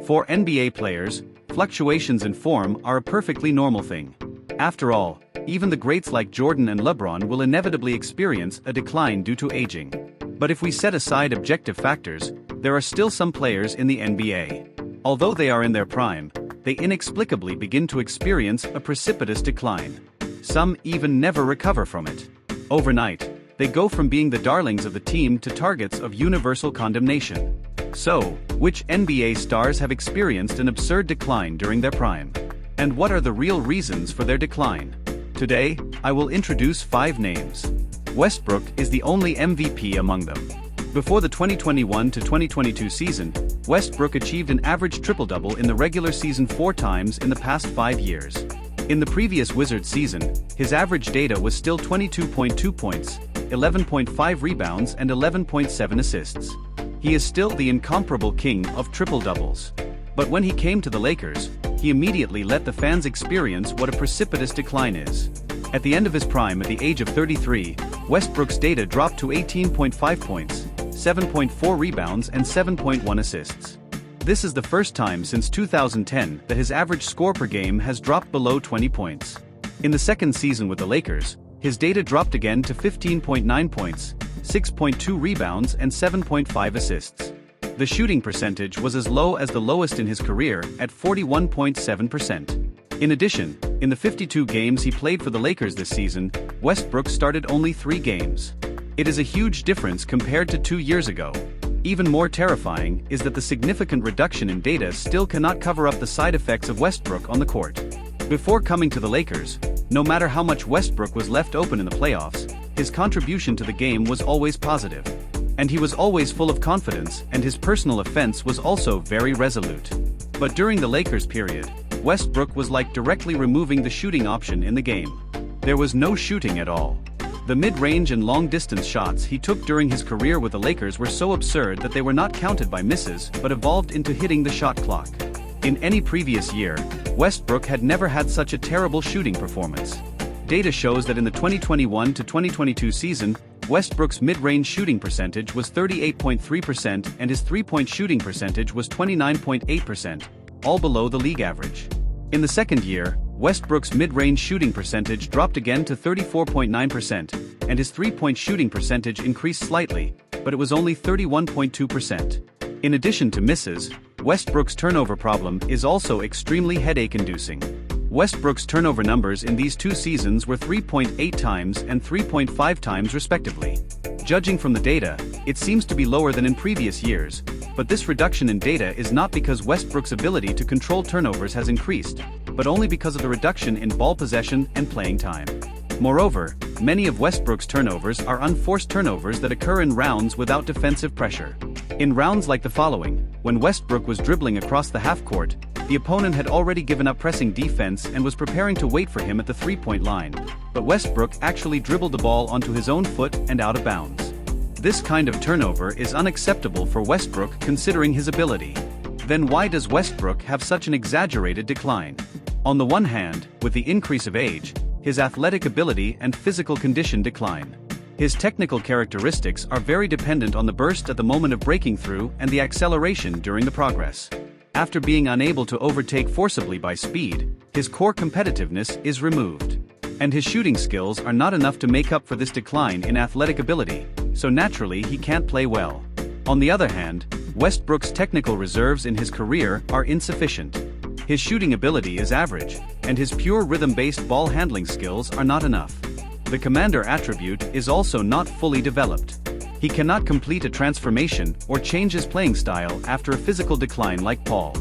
For NBA players, fluctuations in form are a perfectly normal thing. After all, even the greats like Jordan and LeBron will inevitably experience a decline due to aging. But if we set aside objective factors, there are still some players in the NBA. Although they are in their prime, they inexplicably begin to experience a precipitous decline. Some even never recover from it. Overnight, they go from being the darlings of the team to targets of universal condemnation. So, which NBA stars have experienced an absurd decline during their prime? And what are the real reasons for their decline? Today, I will introduce 5 names. Westbrook is the only MVP among them. Before the 2021-2022 season, Westbrook achieved an average triple-double in the regular season 4 times in the past 5 years. In the previous Wizards season, his average data was still 22.2 points, 11.5 rebounds and 11.7 assists. He is still the incomparable king of triple-doubles. But when he came to the Lakers, he immediately let the fans experience what a precipitous decline is. At the end of his prime at the age of 33, Westbrook's data dropped to 18.5 points, 7.4 rebounds and 7.1 assists. This is the first time since 2010 that his average score per game has dropped below 20 points. In the second season with the Lakers, his data dropped again to 15.9 points, 6.2 rebounds and 7.5 assists. The shooting percentage was as low as the lowest in his career at 41.7%. In addition, in the 52 games he played for the Lakers this season, Westbrook started only 3 games. It is a huge difference compared to 2 years ago. Even more terrifying is that the significant reduction in data still cannot cover up the side effects of Westbrook on the court. Before coming to the Lakers, no matter how much Westbrook was left open in the playoffs, his contribution to the game was always positive. And he was always full of confidence, and his personal offense was also very resolute. But during the Lakers period, Westbrook was like directly removing the shooting option in the game. There was no shooting at all. The mid-range and long-distance shots he took during his career with the Lakers were so absurd that they were not counted by misses but evolved into hitting the shot clock. In any previous year, Westbrook had never had such a terrible shooting performance. Data shows that in the 2021-2022 season, Westbrook's mid-range shooting percentage was 38.3% and his three-point shooting percentage was 29.8%, all below the league average. In the second year, Westbrook's mid-range shooting percentage dropped again to 34.9%, and his three-point shooting percentage increased slightly, but it was only 31.2%. In addition to misses, Westbrook's turnover problem is also extremely headache-inducing. Westbrook's turnover numbers in these 2 seasons were 3.8 times and 3.5 times respectively. Judging from the data, it seems to be lower than in previous years, but this reduction in data is not because Westbrook's ability to control turnovers has increased, but only because of the reduction in ball possession and playing time. Moreover, many of Westbrook's turnovers are unforced turnovers that occur in rounds without defensive pressure. In rounds like the following, when Westbrook was dribbling across the half-court, the opponent had already given up pressing defense and was preparing to wait for him at the three-point line, but Westbrook actually dribbled the ball onto his own foot and out of bounds. This kind of turnover is unacceptable for Westbrook considering his ability. Then why does Westbrook have such an exaggerated decline? On the one hand, with the increase of age, his athletic ability and physical condition decline. His technical characteristics are very dependent on the burst at the moment of breaking through and the acceleration during the progress. After being unable to overtake forcibly by speed, his core competitiveness is removed. And his shooting skills are not enough to make up for this decline in athletic ability, so naturally he can't play well. On the other hand, Westbrook's technical reserves in his career are insufficient. His shooting ability is average, and his pure rhythm-based ball handling skills are not enough. The commander attribute is also not fully developed. He cannot complete a transformation or change his playing style after a physical decline like Paul.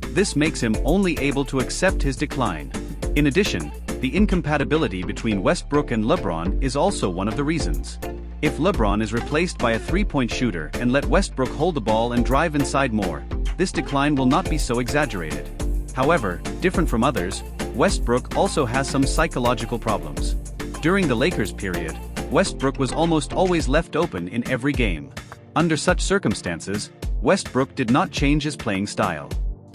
This makes him only able to accept his decline. In addition, the incompatibility between Westbrook and LeBron is also one of the reasons. If LeBron is replaced by a three-point shooter and let Westbrook hold the ball and drive inside more, this decline will not be so exaggerated. However, different from others, Westbrook also has some psychological problems. During the Lakers period, Westbrook was almost always left open in every game. Under such circumstances, Westbrook did not change his playing style.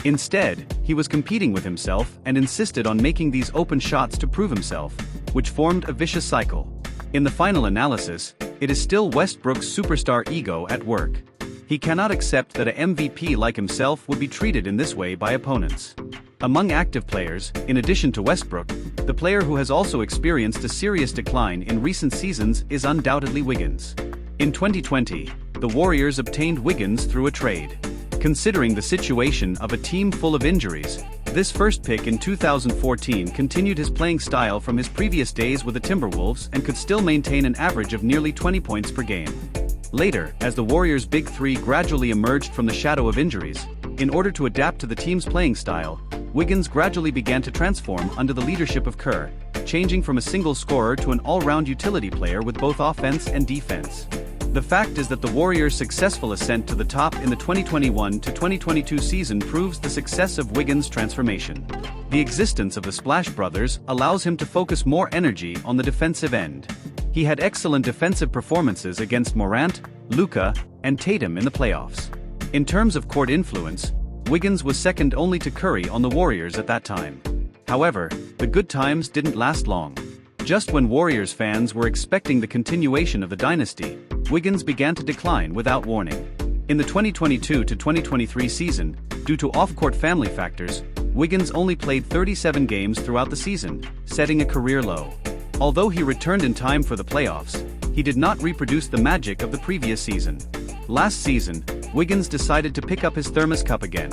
Instead, he was competing with himself and insisted on making these open shots to prove himself, which formed a vicious cycle. In the final analysis, it is still Westbrook's superstar ego at work. He cannot accept that a MVP like himself would be treated in this way by opponents. Among active players, in addition to Westbrook, the player who has also experienced a serious decline in recent seasons is undoubtedly Wiggins. In 2020, the Warriors obtained Wiggins through a trade. Considering the situation of a team full of injuries, this first pick in 2014 continued his playing style from his previous days with the Timberwolves and could still maintain an average of nearly 20 points per game. Later, as the Warriors' Big Three gradually emerged from the shadow of injuries, in order to adapt to the team's playing style, Wiggins gradually began to transform under the leadership of Kerr, changing from a single scorer to an all-round utility player with both offense and defense. The fact is that the Warriors' successful ascent to the top in the 2021-2022 season proves the success of Wiggins' transformation. The existence of the Splash Brothers allows him to focus more energy on the defensive end. He had excellent defensive performances against Morant, Luka, and Tatum in the playoffs. In terms of court influence, Wiggins was second only to Curry on the Warriors at that time. However, the good times didn't last long. Just when Warriors fans were expecting the continuation of the dynasty, Wiggins began to decline without warning. In the 2022-2023 season, due to off-court family factors, Wiggins only played 37 games throughout the season, setting a career low. Although he returned in time for the playoffs, he did not reproduce the magic of the previous season. Last season, Wiggins decided to pick up his thermos cup again.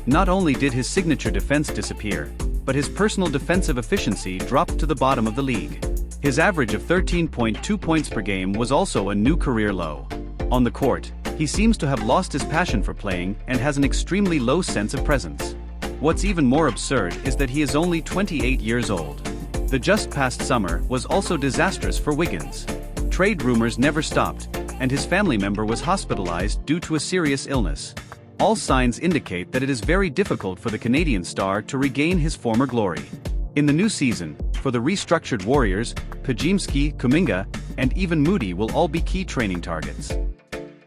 Not only did his signature defense disappear, but his personal defensive efficiency dropped to the bottom of the league. His average of 13.2 points per game was also a new career low. On the court, he seems to have lost his passion for playing and has an extremely low sense of presence. What's even more absurd is that he is only 28 years old. The just past summer was also disastrous for Wiggins. Trade rumors never stopped, and his family member was hospitalized due to a serious illness. All signs indicate that it is very difficult for the Canadian star to regain his former glory. In the new season, for the restructured Warriors, Podziemski, Kuminga, and even Moody will all be key training targets.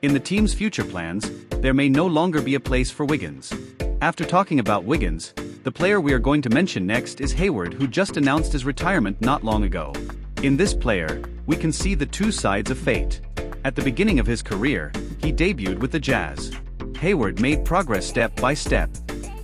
In the team's future plans, there may no longer be a place for Wiggins. After talking about Wiggins, the player we are going to mention next is Hayward, who just announced his retirement not long ago. In this player, we can see the two sides of fate. At the beginning of his career, he debuted with the Jazz. Hayward made progress step by step.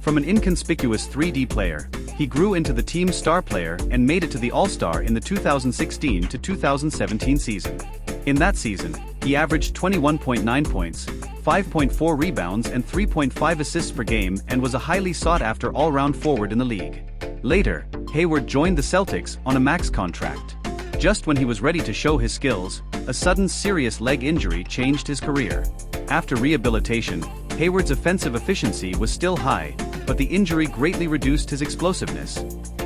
From an inconspicuous 3D player, he grew into the team's star player and made it to the All-Star in the 2016-2017 season. In that season, he averaged 21.9 points, 5.4 rebounds and 3.5 assists per game and was a highly sought-after all-round forward in the league. Later, Hayward joined the Celtics on a max contract. Just when he was ready to show his skills, a sudden serious leg injury changed his career. After rehabilitation, Hayward's offensive efficiency was still high, but the injury greatly reduced his explosiveness.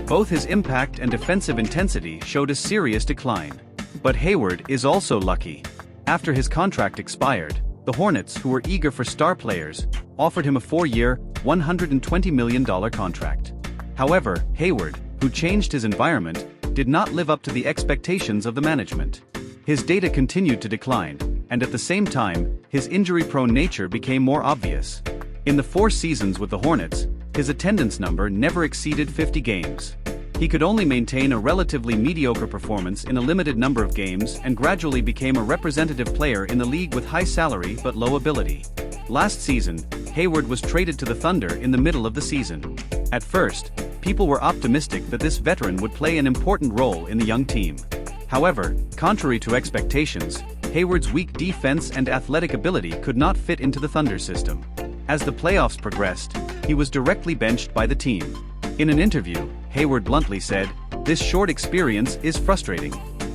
Both his impact and defensive intensity showed a serious decline. But Hayward is also lucky. After his contract expired, the Hornets, who were eager for star players, offered him a 4-year, $120 million contract. However, Hayward, who changed his environment, did not live up to the expectations of the management. His data continued to decline, and at the same time, his injury-prone nature became more obvious. In the 4 seasons with the Hornets, his attendance number never exceeded 50 games. He could only maintain a relatively mediocre performance in a limited number of games and gradually became a representative player in the league with high salary but low ability. Last season, Hayward was traded to the Thunder in the middle of the season. At first, people were optimistic that this veteran would play an important role in the young team. However, contrary to expectations, Hayward's weak defense and athletic ability could not fit into the Thunder system. As the playoffs progressed, he was directly benched by the team. In an interview, Hayward bluntly said, "This short experience is frustrating."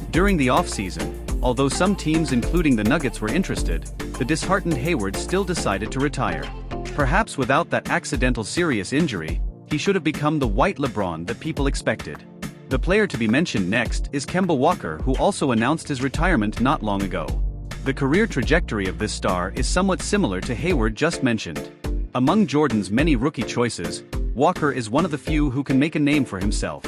During the offseason, although some teams including the Nuggets were interested, the disheartened Hayward still decided to retire. Perhaps without that accidental serious injury, he should have become the white LeBron that people expected. The player to be mentioned next is Kemba Walker, who also announced his retirement not long ago. The career trajectory of this star is somewhat similar to Hayward just mentioned. Among Jordan's many rookie choices, Walker is one of the few who can make a name for himself.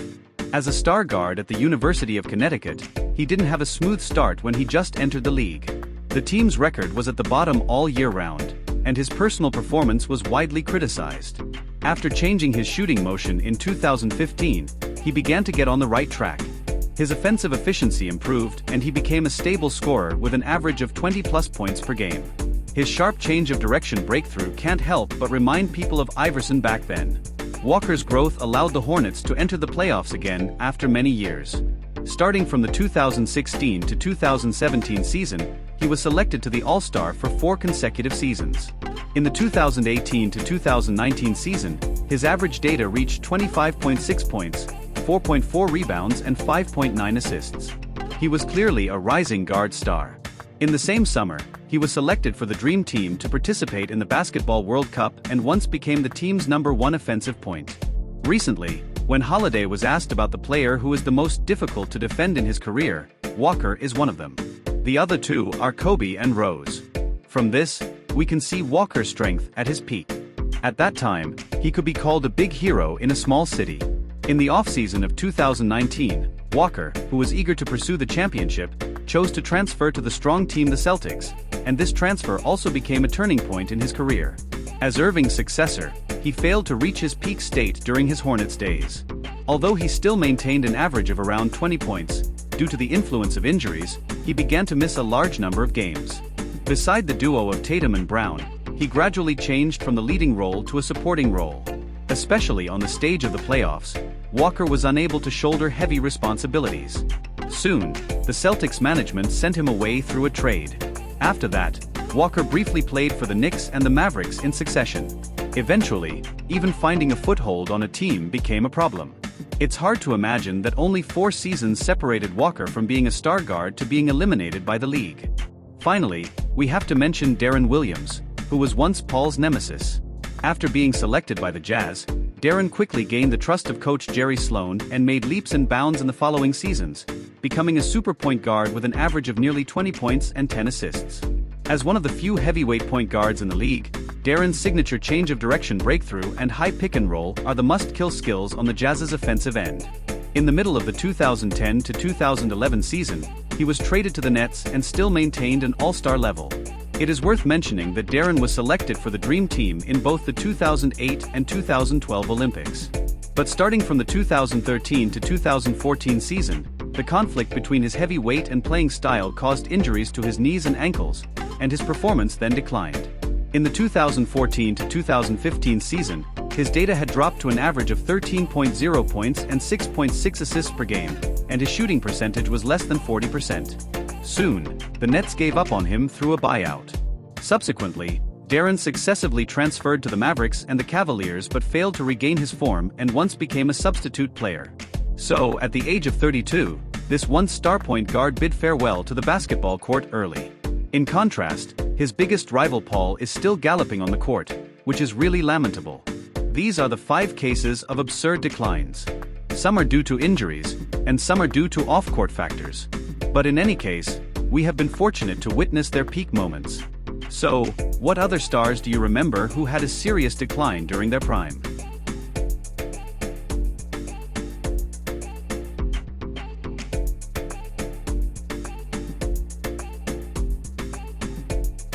As a star guard at the University of Connecticut, he didn't have a smooth start when he just entered the league. The team's record was at the bottom all year round, and his personal performance was widely criticized. After changing his shooting motion in 2015, he began to get on the right track. His offensive efficiency improved and he became a stable scorer with an average of 20-plus points per game. His sharp change of direction breakthrough can't help but remind people of Iverson back then. Walker's growth allowed the Hornets to enter the playoffs again after many years. Starting from the 2016 to 2017 season, he was selected to the All-Star for 4 consecutive seasons. In the 2018 to 2019 season, his average data reached 25.6 points, 4.4 rebounds and 5.9 assists. He was clearly a rising guard star. In the same summer, he was selected for the Dream Team to participate in the Basketball World Cup and once became the team's #1 offensive point. Recently, when Holiday was asked about the player who is the most difficult to defend in his career, Walker is one of them. The other two are Kobe and Rose. From this, we can see Walker's strength at his peak. At that time, he could be called a big hero in a small city. In the offseason of 2019, Walker, who was eager to pursue the championship, chose to transfer to the strong team the Celtics, and this transfer also became a turning point in his career. As Irving's successor, he failed to reach his peak state during his Hornets days. Although he still maintained an average of around 20 points, due to the influence of injuries, he began to miss a large number of games. Beside the duo of Tatum and Brown, he gradually changed from the leading role to a supporting role. Especially on the stage of the playoffs, Walker was unable to shoulder heavy responsibilities. Soon, the Celtics management sent him away through a trade. After that, Walker briefly played for the Knicks and the Mavericks in succession. Eventually, even finding a foothold on a team became a problem. It's hard to imagine that only 4 seasons separated Walker from being a star guard to being eliminated by the league. Finally, we have to mention Deron Williams, who was once Paul's nemesis. After being selected by the Jazz, Deron quickly gained the trust of coach Jerry Sloan and made leaps and bounds in the following seasons, becoming a super point guard with an average of nearly 20 points and 10 assists. As one of the few heavyweight point guards in the league, Deron's signature change of direction breakthrough and high pick and roll are the must-kill skills on the Jazz's offensive end. In the middle of the 2010 to 2011 season, he was traded to the Nets and still maintained an all-star level. It is worth mentioning that Deron was selected for the Dream Team in both the 2008 and 2012 Olympics. But starting from the 2013 to 2014 season, the conflict between his heavy weight and playing style caused injuries to his knees and ankles, and his performance then declined. In the 2014 to 2015 season, his data had dropped to an average of 13.0 points and 6.6 assists per game, and his shooting percentage was less than 40%. Soon, the Nets gave up on him through a buyout. Subsequently, Deron successively transferred to the Mavericks and the Cavaliers but failed to regain his form and once became a substitute player. So, at the age of 32, this once star point guard bid farewell to the basketball court early. In contrast, his biggest rival Paul is still galloping on the court, which is really lamentable. These are the 5 cases of absurd declines. Some are due to injuries, and some are due to off-court factors. But in any case, we have been fortunate to witness their peak moments. So, what other stars do you remember who had a serious decline during their prime?